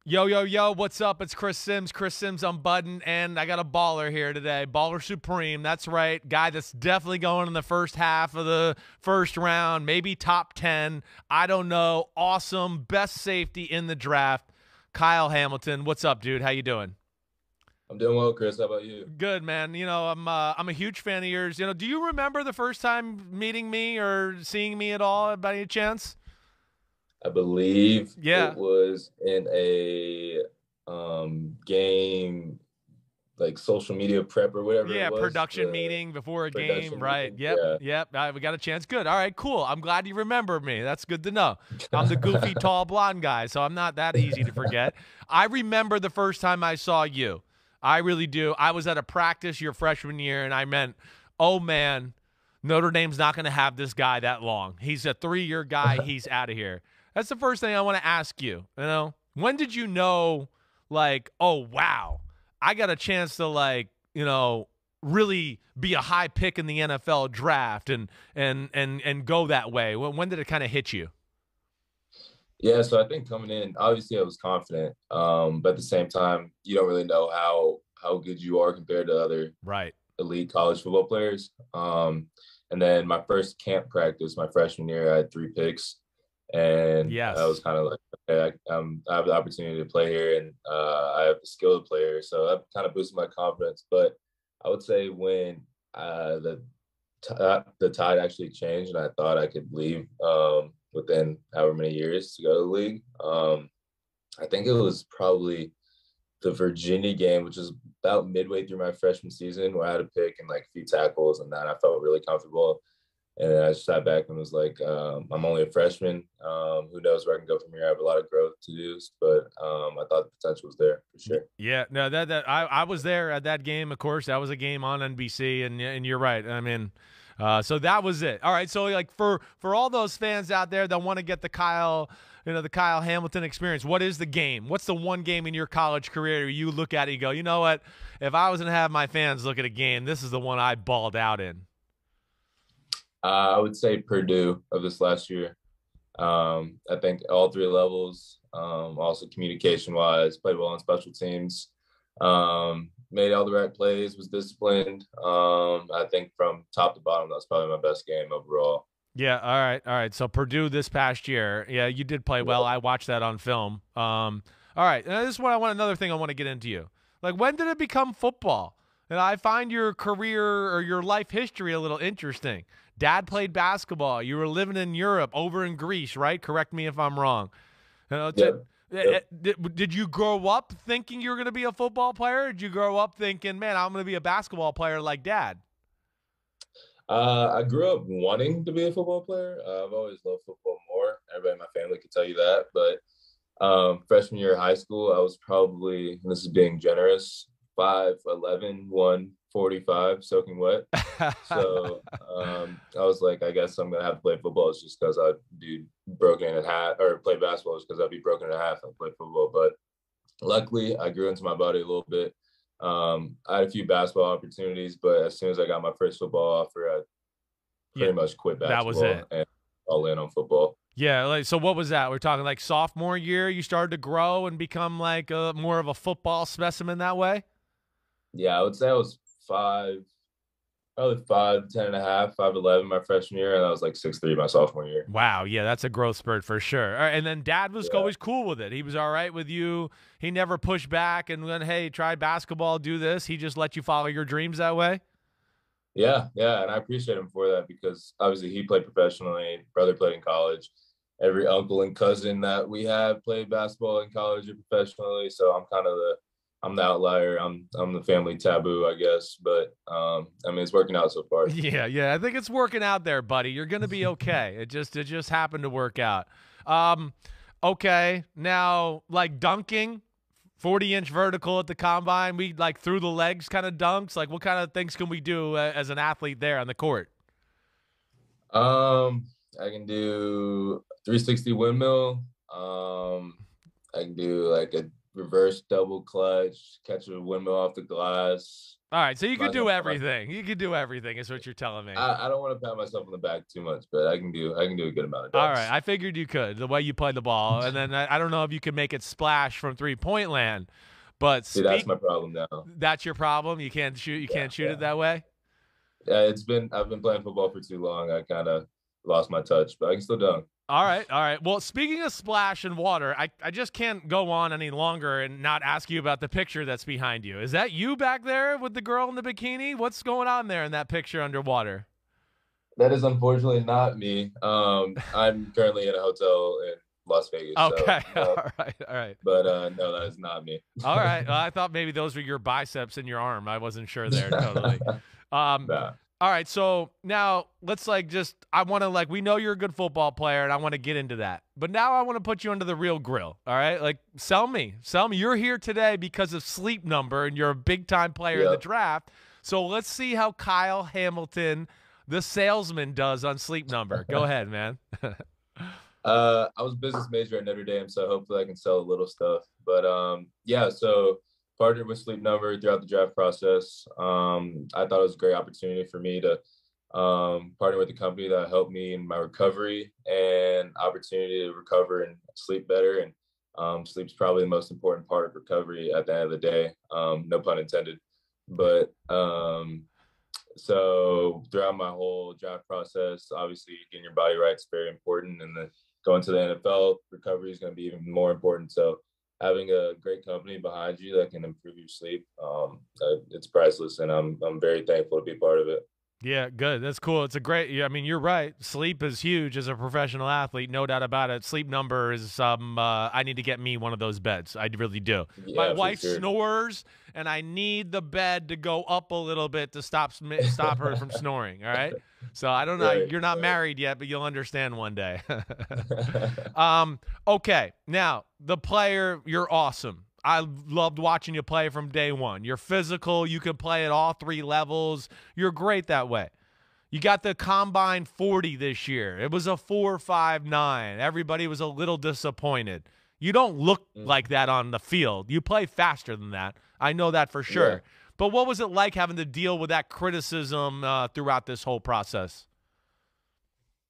Yo, yo, yo, what's up? It's Chris Simms Unbuttoned, and I got a baller here today. Baller Supreme, that's right. Guy that's definitely going in the first half of the first round, maybe top 10. I don't know. Awesome. Best safety in the draft. Kyle Hamilton. What's up, dude? How you doing? I'm doing well, Chris. How about you? Good, man. I'm a huge fan of yours. Do you remember the first time meeting me or seeing me at all by any chance? I believe it Yeah. was in a game, like social media prep or whatever it Yeah, was, production the meeting before a game, production right? meeting. Yep, Yeah. yep. We got a chance. Good. All right, cool. I'm glad you remember me. That's good to know. I'm the goofy, tall, blonde guy, so I'm not that easy to forget. I remember the first time I saw you. I really do. I was at a practice your freshman year, and I meant, oh man, Notre Dame's not going to have this guy that long. He's a 3-year guy. He's out of here. That's the first thing I want to ask you. When did you know, like, oh wow, I got a chance to really be a high pick in the NFL draft and go that way? When did it kind of hit you? Yeah, so I think coming in, obviously I was confident, but at the same time, you don't really know how good you are compared to other Right. elite college football players. And then my first camp practice, my freshman year, I had 3 picks, and I was Yes. kind of like, okay, I have the opportunity to play here, and I have the skill to play here, so that kind of boosted my confidence. But I would say when the tide actually changed, and I thought I could leave within however many years to go to the league. I think it was probably the Virginia game, which is about midway through my freshman season, where I had a pick and like a few tackles, and then I felt really comfortable. And then I just sat back and was like, I'm only a freshman. Who knows where I can go from here? I have a lot of growth to do, but I thought the potential was there for sure. Yeah, no, that I was there at that game. Of course, that was a game on NBC, and you're right. I mean, so that was it. All right, so like for all those fans out there that want to get the Kyle Hamilton experience, what is the game? What's the one game in your college career where you look at it, you go, you know what? If I was gonna have my fans look at a game, this is the one I balled out in. I would say Purdue of this last year. I think all 3 levels, also communication wise, played well on special teams, made all the right plays, was disciplined. I think from top to bottom, that's probably my best game overall. Yeah, all right, all right. So Purdue this past year, yeah, you did play well. I watched that on film. All right, and this is what I want. Another thing I want to get into you. Like, when did it become football? And I find your career or your life history a little interesting. Dad played basketball. You were living in Europe, over in Greece, right? Correct me if I'm wrong. You know, to, Yep. Yep. did you grow up thinking you were going to be a football player? Or did you grow up thinking, man, I'm going to be a basketball player like Dad? I grew up wanting to be a football player. I've always loved football more. Everybody in my family could tell you that. But freshman year of high school, I was probably, and this is being generous, 5'11", 145, soaking wet. So I was like, I guess I'm gonna have to play football. It's just because I'd be broken in half, or play basketball just because I'd be broken in half and play football. But luckily, I grew into my body a little bit. I had a few basketball opportunities, but as soon as I got my first football offer, I Yeah, pretty much quit that was basketball it. and all in on football. Yeah, like so what was that? We're talking like sophomore year, you started to grow and become like more of a football specimen that way? Yeah, I would say I was probably 5'10" and a half, 5'11" my freshman year, and I was like 6'3" my sophomore year. Wow, yeah, that's a growth spurt for sure. All right, and then dad was Yeah. always cool with it. He was all right with you. He never pushed back and went, "Hey, try basketball, do this." He just let you follow your dreams that way. Yeah, and I appreciate him for that because obviously he played professionally, brother played in college. Every uncle and cousin that we have played basketball in college or professionally. So I'm the outlier. I'm the family taboo, I guess. But I mean it's working out so far. Yeah, yeah. I think it's working out there, buddy. You're gonna be okay. It just happened to work out. Um, okay. Now, like dunking, 40-inch vertical at the combine, we like through the legs kind of dunks. Like, what kind of things can we do as an athlete there on the court? I can do 360 windmill. I can do like a reverse double clutch, catch a windmill off the glass. All right, so you Might could as do well. everything. You could do everything, is what you're telling me. I don't want to pat myself on the back too much, but I can do a good amount of All right, dunks. I figured you could, the way you play the ball. And then I don't know if you could make it splash from 3-point land, but See, that's my problem now. that's your problem. You can't shoot. You can't shoot it that way. Yeah, I've been playing football for too long. I kind of lost my touch, but I can still dunk. All right, all right. Well, speaking of splash and water, I just can't go on any longer and not ask you about the picture that's behind you. Is that you back there with the girl in the bikini? What's going on there in that picture underwater? That is unfortunately not me. I'm currently in a hotel in Las Vegas. Okay, So, all right, all right. but no, that is not me. All right. Well, I thought maybe those were your biceps and your arm. I wasn't sure there totally. Nah. All right. So now let's I want to we know you're a good football player and I want to get into that. But now I want to put you under the real grill. All right. Like sell me. You're here today because of Sleep Number and you're a big time player in the draft. So let's see how Kyle Hamilton, the salesman, does on Sleep Number. Go ahead, man. I was a business major at Notre Dame, so hopefully I can sell a little stuff. But yeah, so partnered with Sleep Number throughout the draft process. I thought it was a great opportunity for me to partner with a company that helped me in my recovery and opportunity to recover and sleep better. And sleep's probably the most important part of recovery at the end of the day. No pun intended. But so throughout my whole draft process, obviously getting your body right is very important. And then going to the NFL, recovery is going to be even more important. So having a great company behind you that can improve your sleep, it's priceless. And I'm very thankful to be part of it. Yeah, good. That's cool. It's a great. I mean, you're right. Sleep is huge as a professional athlete, no doubt about it. Sleep Number is I need to get me one of those beds. I really do. Yeah, My wife sure. snores, and I need the bed to go up a little bit to stop her from snoring. All right. So I don't know. Right, you're not married yet, but you'll understand one day. Okay. Now the player, you're awesome. I loved watching you play from day one. You're physical. You can play at all three levels. You're great that way. You got the combine 40 this year. It was a 4.59. Everybody was a little disappointed. You don't look like that on the field. You play faster than that. I know that for sure. Yeah. But what was it like having to deal with that criticism throughout this whole process?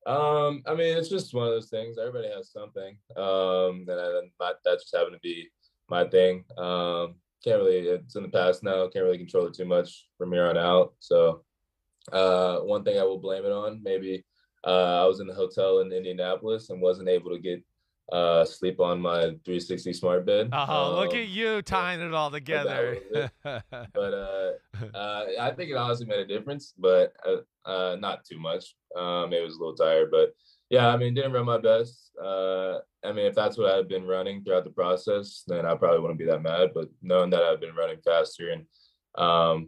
I mean, it's just one of those things. Everybody has something. That just happened to be my thing. Can't really, it's in the past now, can't really control it too much from here on out. So one thing I will blame it on, maybe I was in the hotel in Indianapolis and wasn't able to get sleep on my 360 smart bed. Look at you tying it all together. But I think it honestly made a difference, but not too much. Maybe I was a little tired, but yeah, I mean, didn't run my best. I mean, if that's what I had been running throughout the process, then I probably wouldn't be that mad. But knowing that I've been running faster and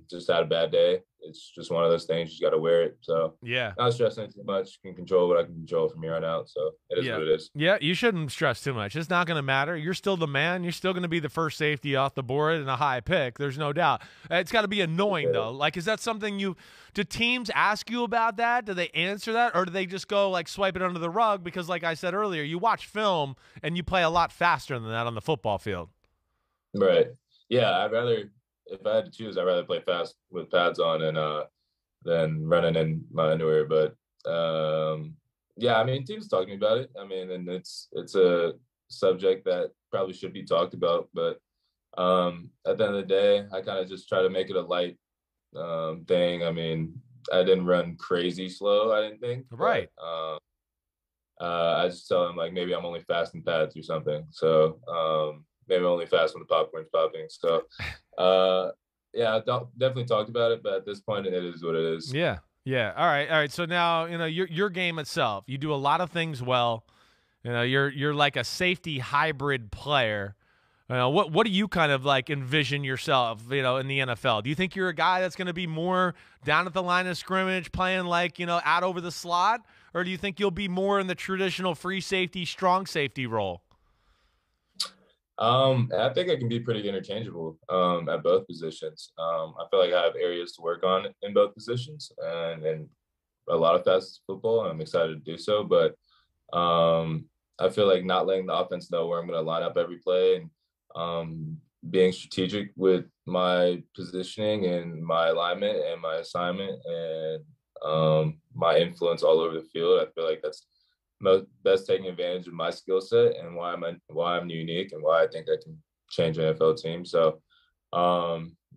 just had a bad day, it's just one of those things. You just got to wear it. So yeah, not stressing too much. Can control what I can control from here on out. So it is what it is. Yeah, you shouldn't stress too much. It's not going to matter. You're still the man. You're still going to be the first safety off the board and a high pick. There's no doubt. It's got to be annoying though. Like, is that something do teams ask you about that? Do they answer that, or do they just go like swipe it under the rug? Because like I said earlier, you watch film and you play a lot faster than that on the football field. Right. Yeah, if I had to choose, I'd rather play fast with pads on and than running in my underwear. But yeah, I mean, teams talk to me about it. I mean, and it's a subject that probably should be talked about. But at the end of the day, I kind of just try to make it a light thing. I mean, I didn't run crazy slow, I didn't think. Right. But, I just tell them like maybe I'm only fast in pads or something. So maybe I'm only fast when the popcorn's popping. So yeah, I definitely talked about it, but at this point, it is what it is. Yeah, yeah. All right. So now your game itself. You do a lot of things well. You're like a safety hybrid player. What do you kind of like envision yourself? In the NFL. Do you think you're a guy that's going to be more down at the line of scrimmage, playing like out over the slot, or do you think you'll be more in the traditional free safety, strong safety role? I think I can be pretty interchangeable at both positions. I feel like I have areas to work on in both positions and a lot of fast football, and I'm excited to do so. But I feel like not letting the offense know where I'm going to line up every play and being strategic with my positioning and my alignment and my assignment and my influence all over the field. I feel like that's best taking advantage of my skill set and why I'm unique and why I think I can change an NFL team. So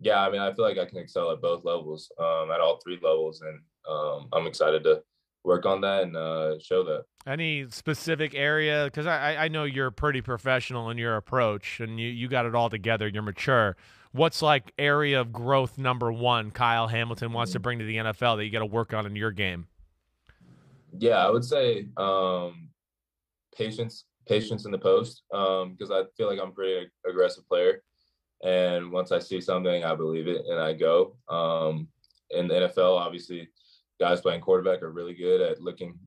yeah, I mean, I feel like I can excel at both levels, at all three levels, and I'm excited to work on that and show that. Any specific area? Because I know you're pretty professional in your approach, and you got it all together. You're mature. What's like area of growth number one Kyle Hamilton wants to bring to the NFL that you got to work on in your game? Yeah, I would say patience in the post, because I feel like I'm a pretty aggressive player. And once I see something, I believe it and I go. In the NFL, obviously, guys playing quarterback are really good at looking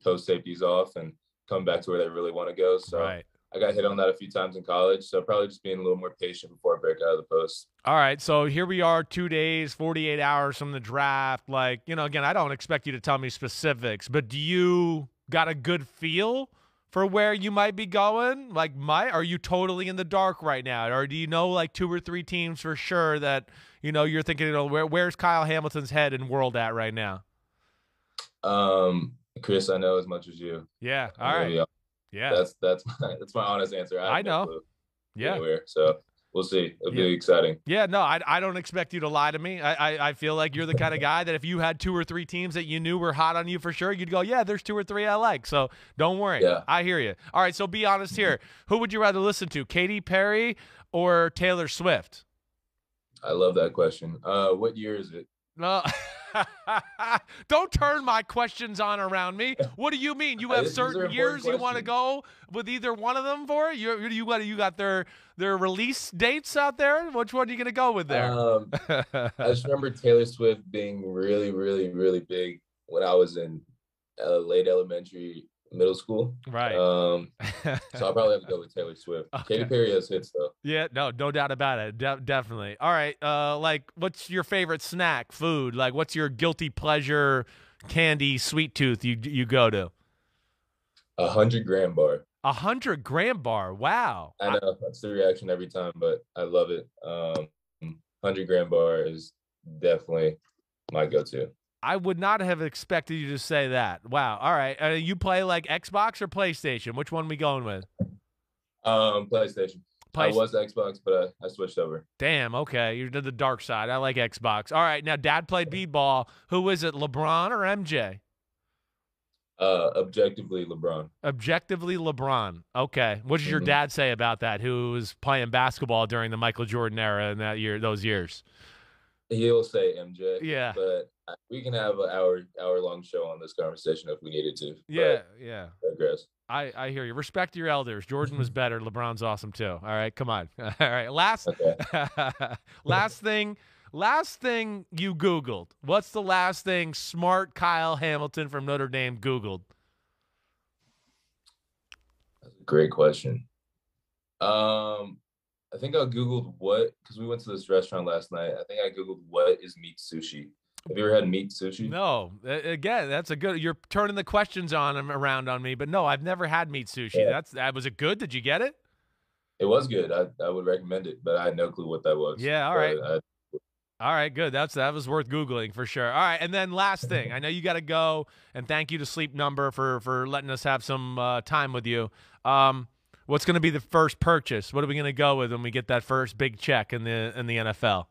post safeties off and come back to where they really want to go. So right. I got hit on that a few times in college. So probably just being a little more patient before I break out of the post. All right. So here we are 2 days, 48 hours from the draft. Like, again, I don't expect you to tell me specifics, but do you got a good feel for where you might be going? Like, are you totally in the dark right now? Or do you know like 2 or 3 teams for sure that, you're thinking, where's Kyle Hamilton's head and world at right now? Chris, I know as much as you. Yeah. All right. Yeah. That's my honest answer. I know. No yeah. Anywhere, so we'll see. It'll be exciting. Yeah, no, I don't expect you to lie to me. I feel like you're the kind of guy that if you had 2 or 3 teams that you knew were hot on you for sure, you'd go, yeah, there's 2 or 3 I like. So don't worry. Yeah. I hear you. All right, so be honest here. Who would you rather listen to, Katy Perry or Taylor Swift? I love that question. What year is it? No. Don't turn my questions on around me. What do you mean? You have certain years you want to go with either one of them for? You got their release dates out there? Which one are you going to go with there? I just remember Taylor Swift being really, really, really big when I was in late elementary, middle school. Right. So I'll probably have to go with Taylor Swift. Okay. Katy Perry has hits though. Yeah, no doubt about it. Definitely. All right. Like, what's your favorite snack, food? Like, what's your guilty pleasure candy, sweet tooth you go to? 100-gram bar. 100-gram bar. Wow. I know that's the reaction every time, but I love it. 100-gram bar is definitely my go-to. I would not have expected you to say that. Wow. All right. You play like Xbox or PlayStation? Which one we going with? PlayStation. I was Xbox, but I switched over. Damn. Okay. You're to the dark side. I like Xbox. All right. Now, Dad played b-ball. Who is it, LeBron or MJ? Objectively, LeBron. Objectively, LeBron. Okay. What did your dad say about that? Who was playing basketball during the Michael Jordan era in those years? He'll say MJ. Yeah. But we can have an hour-long show on this conversation if we needed to. Yeah. Digress. I hear you. Respect your elders. Jordan was better. LeBron's awesome too. All right, come on. All right, last thing you Googled. What's the last thing smart Kyle Hamilton from Notre Dame Googled? That's a great question. I think I Googled because we went to this restaurant last night. I think I Googled what is meat sushi. Have you ever had meat sushi? No. Again, that's a good. You're turning the questions around on me, but no, I've never had meat sushi. Yeah. Was it good? Did you get it? It was good. I would recommend it, but I had no clue what that was. Yeah. All right. All right, good. That was worth Googling for sure. All right, and then last thing. I know you got to go, and thank you to Sleep Number for letting us have some time with you. What's going to be the first purchase? What are we going to go with when we get that first big check in the NFL?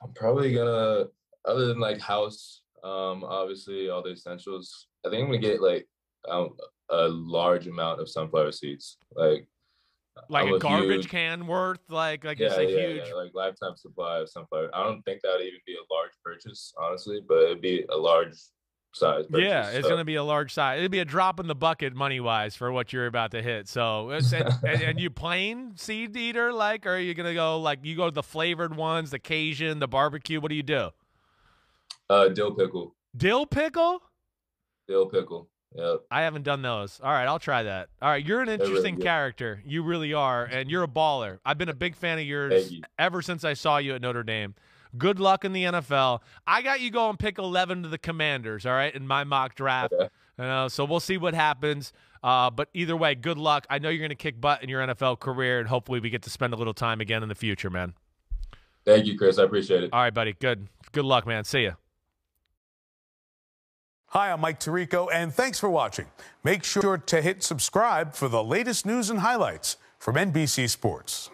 I'm probably gonna, other than like house, obviously all the essentials. I think I'm gonna get like a large amount of sunflower seeds, like a garbage can worth, like huge, like lifetime supply of sunflower. I don't think that would even be a large purchase, honestly, but it'd be a large size purchase. Yeah, it's going to be a large size. It'd be a drop in the bucket money-wise for what you're about to hit. So, and you plain seed eater, like, or are you going to go, like, you go to the flavored ones, the Cajun, the barbecue? What do you do? Dill pickle. Dill pickle? Dill pickle, yep. I haven't done those. All right, I'll try that. All right, you're an interesting character. You really are, and you're a baller. I've been a big fan of yours ever since I saw you at Notre Dame. Good luck in the NFL. I got you going pick 11 to the Commanders, all right, in my mock draft. Okay. So we'll see what happens. But either way, good luck. I know you're going to kick butt in your NFL career, and hopefully we get to spend a little time again in the future, man. Thank you, Chris. I appreciate it. All right, buddy. Good luck, man. See ya. Hi, I'm Mike Tirico, and thanks for watching. Make sure to hit subscribe for the latest news and highlights from NBC Sports.